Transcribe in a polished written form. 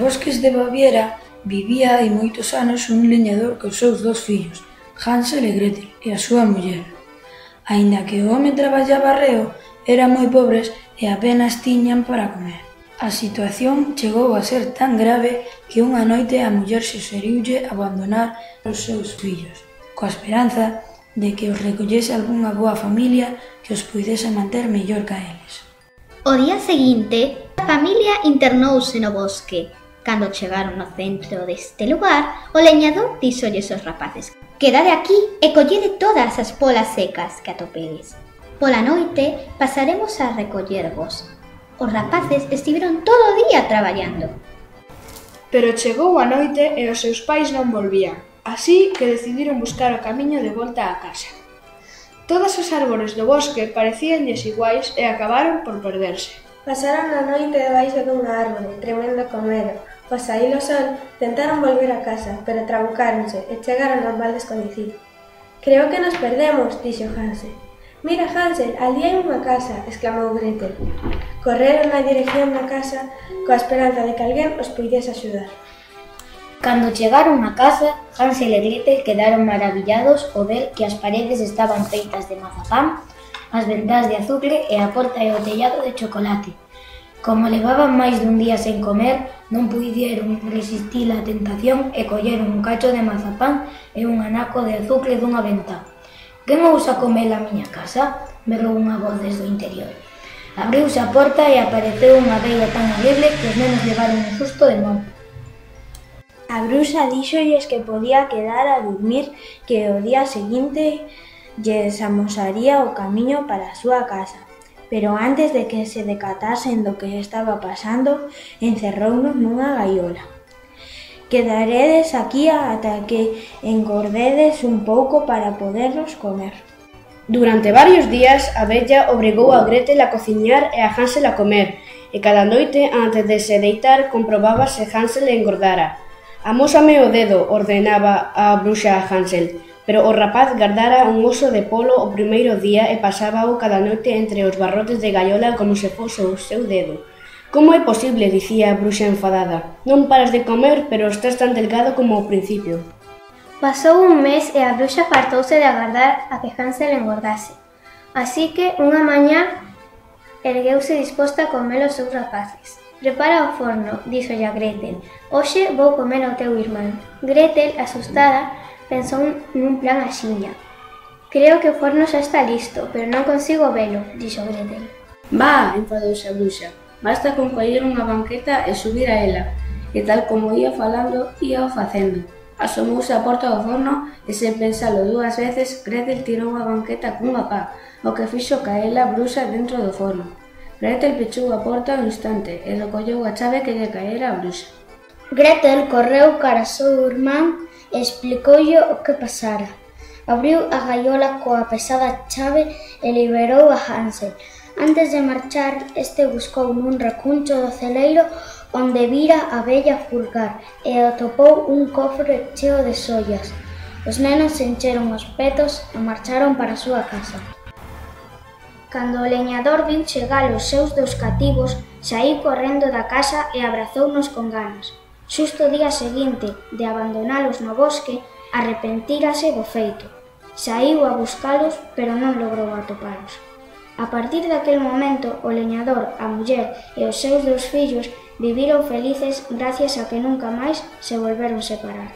bosques de Baviera vivía hai moitos anos un leñador cos seus dous fillos, Hansel e Gretel, e a súa muller. Aínda que o home traballaba arreo, eran moi pobres e apenas tiñan para comer. A situación chegou a ser tan grave que unha noite a muller suxeriulle abandonar os seus fillos, coa esperanza de que os recollese algunha boa familia que os puidese manter mellor ca eles. O día seguinte, a familia internouse no bosque. Cando chegaron no centro deste lugar, o leñador díxolles aos rapaces: «Quedade aquí e collede todas as polas secas que atopedes. Pola noite pasaremos a recollervos». Os rapaces estiveron todo o día traballando. Pero chegou a noite e os seus pais non volvían, así que decidiron buscar o camiño de volta á casa. Todos os árbores do bosque parecíanlles iguais e acabaron por perderse. Pasaron a noite debaixo dunha árbore, tremendo con medo. Ao saír o sol, tentaron volver a casa, pero trabucáronse e chegaron ao val descoñecido. «Creo que nos perdemos», dixo Hansel. «Mira, Hansel, alí hai unha casa», exclamou Gretel. Correron na dirección da casa coa esperanza de que alguén os puidese axudar. Cando chegaron á casa, Hansel e Gretel quedaron maravillados ao ver que as paredes estaban feitas de mazapán, as ventás de azucre e a porta e o tellado de chocolate. Como levaban máis dun día sen comer, non puideron resistir a tentación e colleron un cacho de mazapán e un anaco de azucre dunha ventá. «Quen ousa comer a miña casa?», berrou unha voz desde o interior. Abriuse a porta e apareceu unha vella tan horrible que os nenos levaron un susto de monte. A bruxa díxolles que podía quedar a dormir, que o día seguinte lles amosaría o camiño para a súa casa. Pero antes de que se decatasen do que estaba pasando, encerrounos nunha gaiola. «Quedaredes aquí ata que engordedes un pouco para poderlos comer». Durante varios días, a vella obrigou a Gretel a cociñar e a Hansel a comer, e cada noite, antes de se deitar, comprobaba se Hansel engordara. «Amósame o dedo», ordenaba a bruxa a Hansel, pero o rapaz gardara un oso de polo o primeiro día e pasábao cada noite entre os barrotes de gaiola como se fose o seu dedo. «Como é posible?», dicía a bruxa enfadada. «Non paras de comer, pero estás tan delgado como ao principio». Pasou un mes e a bruxa fartouse de agardar a que Hansel engordase. Así que, unha mañá, ergueuse disposta a comer os seus rapaces. «Prepara o forno», díxolle a Gretel. «Hoxe vou comer ao teu irmán». Gretel, asustada, pensou nun plan axiña. «Creo que o forno xa está listo, pero non consigo velo», dixo Gretel. «Vá», enfadouse a bruxa, «basta con coller unha banqueta e subir a ela». E tal como ia falando, ia o facendo. Asomouse á porta do forno e, sen pensalo dúas veces, Gretel tirou a banqueta cunha pá, o que fixo caela a bruxa dentro do forno. Gretel pechou a porta un instante e recolleu a chave que lle caera a bruxa. Gretel correu cara ao seu irmán e explicoulle o que pasara. Abriu a gaiola coa pesada chave e liberou a Hansel. Antes de marchar, este buscou nun recuncho do celeiro onde vira a vella furgar e atopou un cofre cheo de sollas. Os nenos encheron os petos e marcharon para a súa casa. Cando o leñador viu chegar os seus dous cativos, saíu correndo da casa e abrazounos con ganas. Xusto o día seguinte de abandonalos no bosque, arrepentírase do feito. Saíu a buscalos, pero non logrou atopalos. A partir daquel momento, o leñador, a muller e os seus dous fillos viviron felices gracias a que nunca máis se volveron separar.